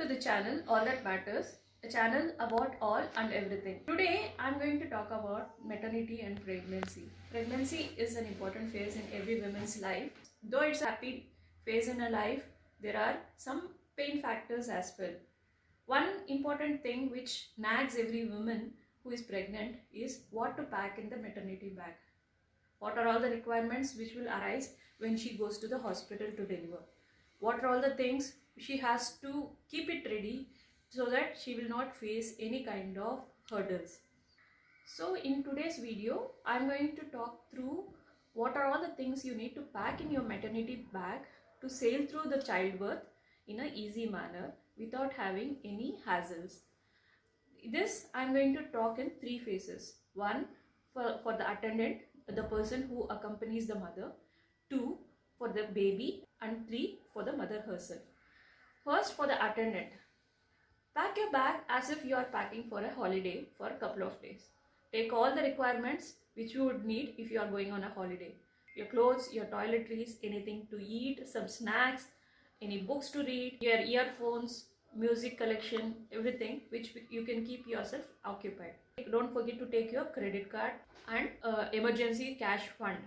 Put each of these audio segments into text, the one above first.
to the channel All That Matters, a channel about all and everything. Today I'm going to talk about maternity and pregnancy. Pregnancy is an important phase in every woman's life. Though it's a happy phase in her life, there are some pain factors as well. One important thing which nags every woman who is pregnant is what to pack in the maternity bag. What are all the requirements which will arise when she goes to the hospital to deliver? What are all the things she has to keep it ready so that she will not face any kind of hurdles? So in today's video, I'm going to talk through what are all the things you need to pack in your maternity bag to sail through the childbirth in an easy manner without having any hassles. This I'm going to talk in three phases. One, for the attendant, the person who accompanies the mother. Two, for the baby. And three, for the mother herself. First, for the attendant. Pack your bag as if you are packing for a holiday for a couple of days. Take all the requirements which you would need if you are going on a holiday. Your clothes, your toiletries, anything to eat, some snacks, any books to read, your earphones, music collection, everything which you can keep yourself occupied. Don't forget to take your credit card and emergency cash fund.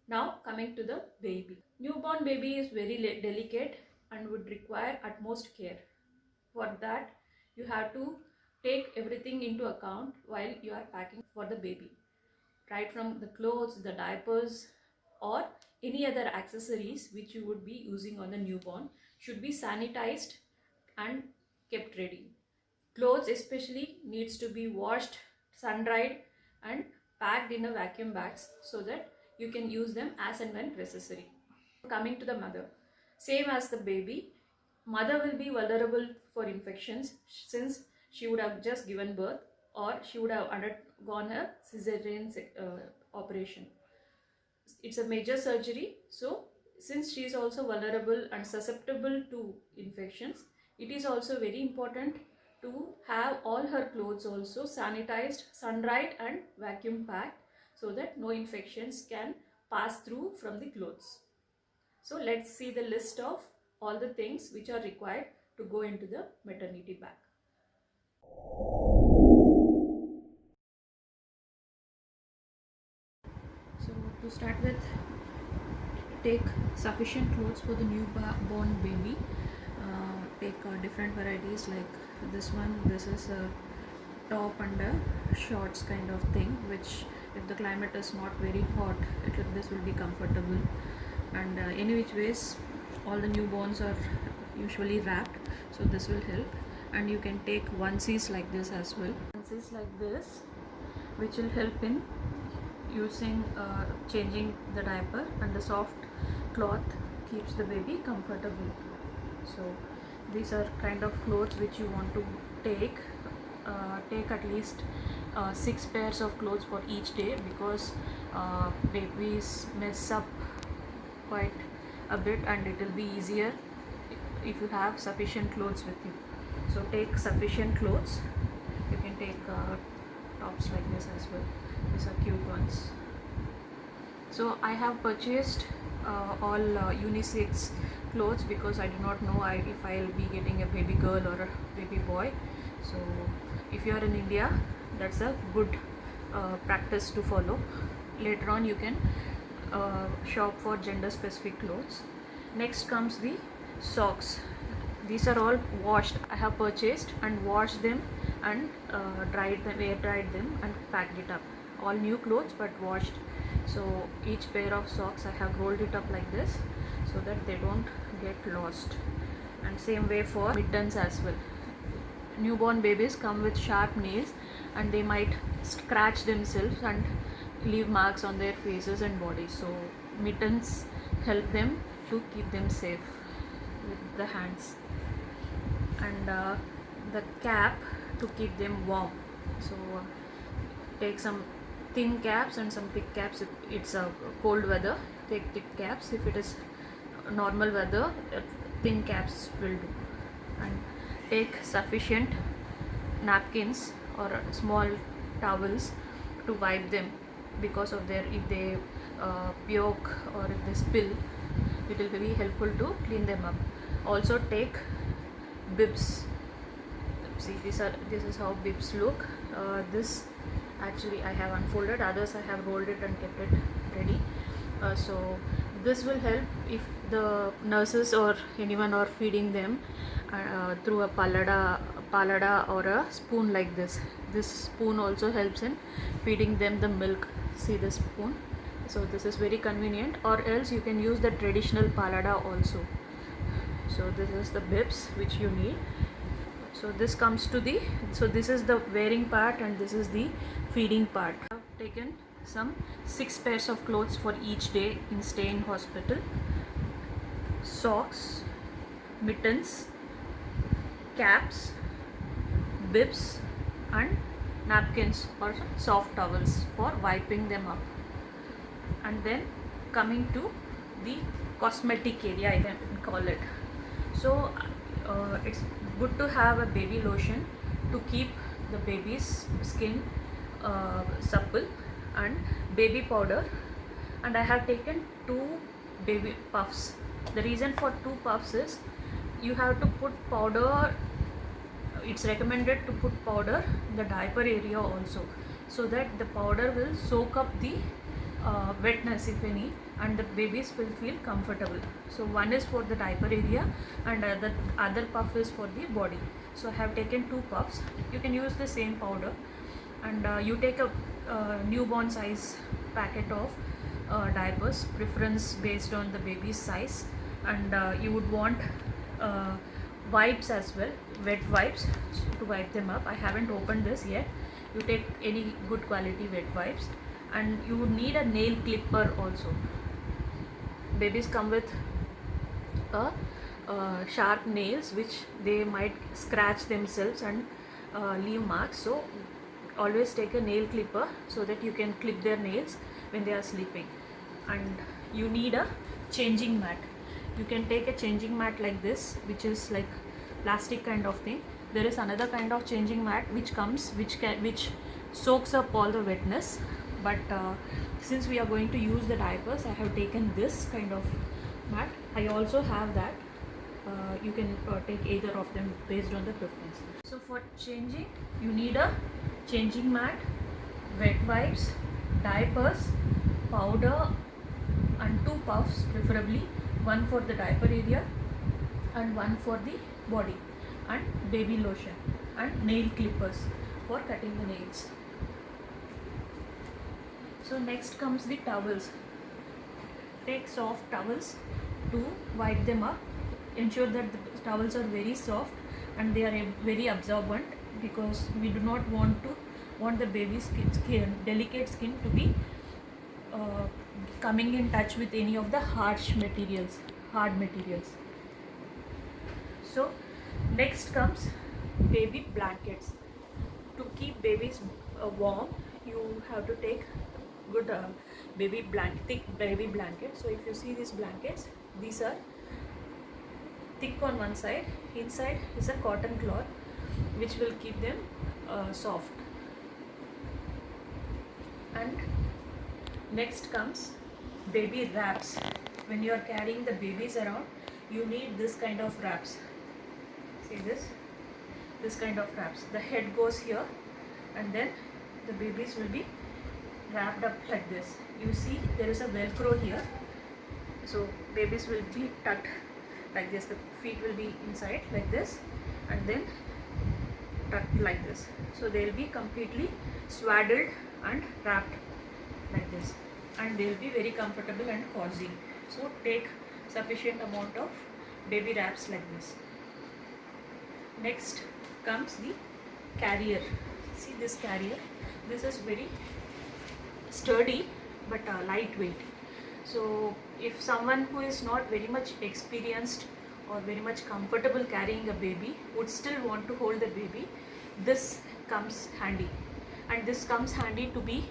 Now coming to the baby. Newborn baby is very delicate and would require utmost care. For that, you have to take everything into account while you are packing for the baby. Right from the clothes, the diapers, or any other accessories which you would be using on the newborn should be sanitized and kept ready. Clothes especially needs to be washed, sun-dried and packed in a vacuum bags so that you can use them as and when necessary. Coming to the mother, same as the baby, mother will be vulnerable for infections since she would have just given birth or she would have undergone a cesarean operation. It's a major surgery, so since she is also vulnerable and susceptible to infections, it is also very important to have all her clothes also sanitized, sun-dried and vacuum packed so that no infections can pass through from the clothes. So let's see the list of all the things which are required to go into the maternity bag. So to start with, take sufficient clothes for the newborn baby. Take different varieties like this one. This is a top and a shorts kind of thing, which if the climate is not very hot, this will be comfortable. And any which ways, all the newborns are usually wrapped, so this will help. And you can take onesies like this as well. Onesies like this, which will help in using changing the diaper, and the soft cloth keeps the baby comfortable. So these are kind of clothes which you want to take. Take at least 6 pairs of clothes for each day because babies mess up quite a bit and it will be easier if you have sufficient clothes with you. So take sufficient clothes. You can take tops like this as well. These are cute ones. So I have purchased all unisex clothes because I do not know if I will be getting a baby girl or a baby boy. So if you are in India, that's a good practice to follow. Later on you can shop for gender specific clothes. Next comes the socks. These are all washed. I have purchased and washed them and dried them, air dried them and packed it up. All new clothes but washed. So each pair of socks I have rolled it up like this so that they don't get lost. And same way for mittens as well. Newborn babies come with sharp nails and they might scratch themselves and leave marks on their faces and bodies. So mittens help them to keep them safe with the hands. And the cap to keep them warm. So take some thin caps and some thick caps if it's a cold weather. Take thick caps. If it is normal weather, thin caps will do. And take sufficient napkins or small towels to wipe them because of their, if they puke or if they spill, it will be helpful to clean them up. Also take bibs. See, this is how bibs look. This actually I have unfolded, others I have rolled it and kept it ready. So this will help if the nurses or anyone are feeding them through a palada or a spoon like this. This spoon also helps in feeding them the milk. See this spoon. So this is very convenient, or else you can use the traditional palada also. So this is the bibs which you need. So this comes to the, so this is the wearing part and this is the feeding part. I have taken some 6 pairs of clothes for each day in stay in hospital. Socks, mittens, caps, bibs and napkins or soft towels for wiping them up. And then coming to the cosmetic area, I can call it. So it's good to have a baby lotion to keep the baby's skin supple, and baby powder, and I have taken 2 baby puffs. The reason for 2 puffs is you have to put powder. It's recommended to put powder in the diaper area also, so that the powder will soak up the wetness if any, and the babies will feel comfortable. So one is for the diaper area and the other puff is for the body. So I have taken 2 puffs. You can use the same powder, and you take a newborn size packet of diapers, preference based on the baby's size, and you would want wipes as well, wet wipes to wipe them up. I haven't opened this yet. You take any good quality wet wipes, and you would need a nail clipper also. Babies come with sharp nails which they might scratch themselves and leave marks. So always take a nail clipper so that you can clip their nails when they are sleeping. And you need a changing mat. You can take a changing mat like this, which is like plastic kind of thing. There is another kind of changing mat which comes, which soaks up all the wetness. But since we are going to use the diapers, I have taken this kind of mat. I also have that. You can take either of them based on the preference. So for changing, you need a changing mat, wet wipes, diapers, powder, and 2 puffs preferably, one for the diaper area and one for the body, and baby lotion and nail clippers for cutting the nails. So next comes the towels. Take soft towels to wipe them up. Ensure that the towels are very soft and they are very absorbent, because we do not want the baby's delicate skin to be coming in touch with any of the hard materials. So next comes baby blankets. To keep babies warm, you have to take good thick baby blanket. So if you see these blankets, these are thick on one side, inside is a cotton cloth which will keep them soft. And next comes baby wraps. When you are carrying the babies around, you need this kind of wraps. See this kind of wraps. The head goes here, and then the babies will be wrapped up like this. You see there is a velcro here, so babies will be tucked like this. The feet will be inside like this, and then tucked like this. So they will be completely swaddled and wrapped like this, and they will be very comfortable and cozy. So take sufficient amount of baby wraps like this. Next comes the carrier. See this carrier. This is very sturdy but lightweight. So if someone who is not very much experienced or very much comfortable carrying a baby would still want to hold the baby, this comes handy. And this comes handy to be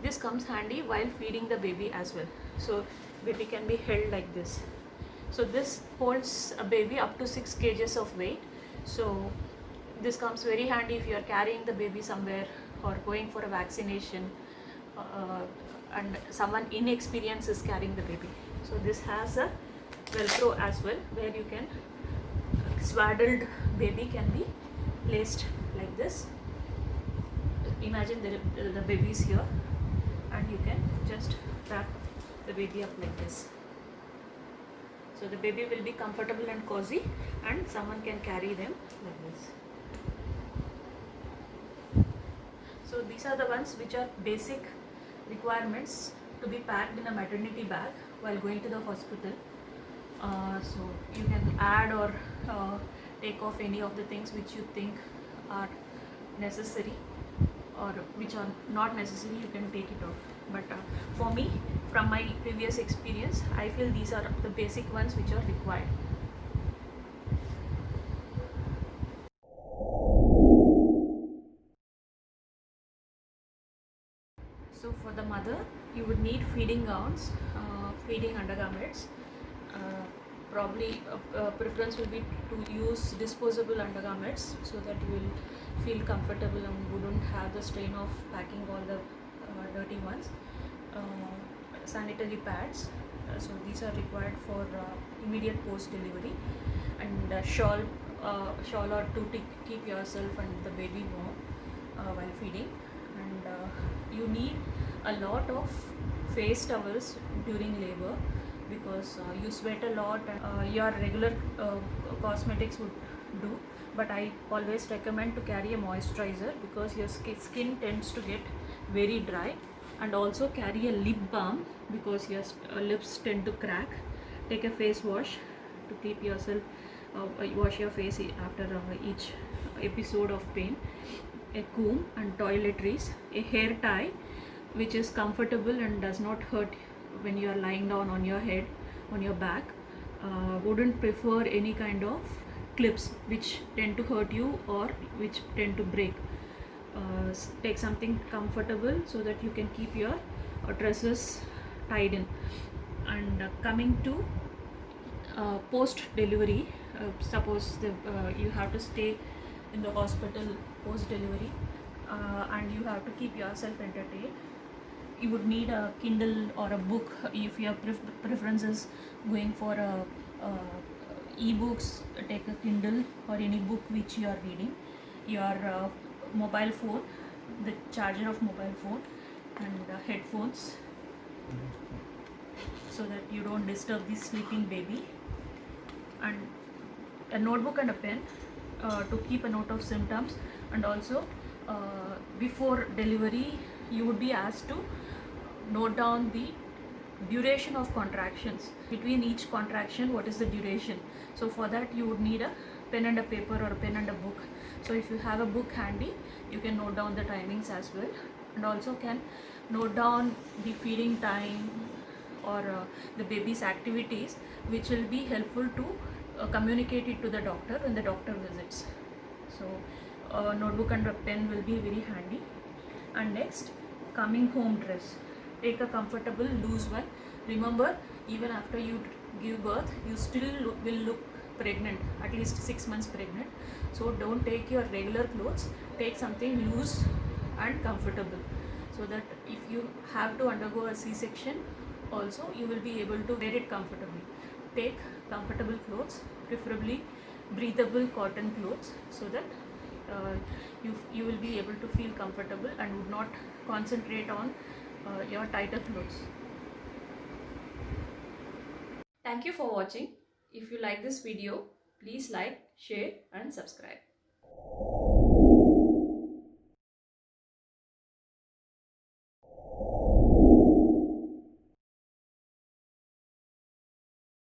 this comes handy while feeding the baby as well. So baby can be held like this. So this holds a baby up to 6 kgs of weight. So this comes very handy if you are carrying the baby somewhere or going for a vaccination, and someone inexperienced is carrying the baby. So this has a velcro as well, where you can swaddled baby can be placed like this. Imagine the baby is here, and you can just wrap the baby up like this. So the baby will be comfortable and cozy, and someone can carry them like this. So these are the ones which are basic requirements to be packed in a maternity bag while going to the hospital. So you can add or take off any of the things which you think are necessary, or which are not necessary, you can take it off. But for me, from my previous experience, I feel these are the basic ones which are required. So for the mother, you would need feeding gowns, feeding undergarments. Probably preference will be to use disposable undergarments so that you will feel comfortable and wouldn't have the strain of packing all the dirty ones. Sanitary pads, so these are required for immediate post delivery, and shawl or two to keep yourself and the baby warm while feeding. And you need a lot of face towels during labor, because you sweat a lot, and your regular cosmetics would do, but I always recommend to carry a moisturizer because your skin tends to get very dry. And also carry a lip balm because your lips tend to crack. Take a face wash to keep yourself wash your face after each episode of pain. A comb and toiletries. A hair tie which is comfortable and does not hurt when you are lying down on your head, on your back. Wouldn't prefer any kind of clips which tend to hurt you or which tend to break. Take something comfortable so that you can keep your dresses tied in. And coming to post delivery, suppose you have to stay in the hospital post delivery, and you have to keep yourself entertained, you would need a Kindle or a book. If your preferences going for e-books, take a Kindle or any book which you are reading. Your mobile phone, the charger of mobile phone, and headphones so that you don't disturb the sleeping baby. And a notebook and a pen to keep a note of symptoms. And also before delivery you would be asked to note down the duration of contractions. Between each contraction, what is the duration? So for that you would need a pen and a paper, or a pen and a book. So if you have a book handy, you can note down the timings as well, and also can note down the feeding time or the baby's activities, which will be helpful to communicate it to the doctor when the doctor visits. So notebook and a pen will be very handy. And next, coming home dress. Take a comfortable loose one. Remember, even after you give birth, you still will look pregnant, at least 6 months pregnant. So don't take your regular clothes, take something loose and comfortable, so that if you have to undergo a C-section also, you will be able to wear it comfortably. Take comfortable clothes, preferably breathable cotton clothes, so that you will be able to feel comfortable and would not concentrate on your tighter clothes. Thank you for watching. If you like this video, please like, share and subscribe.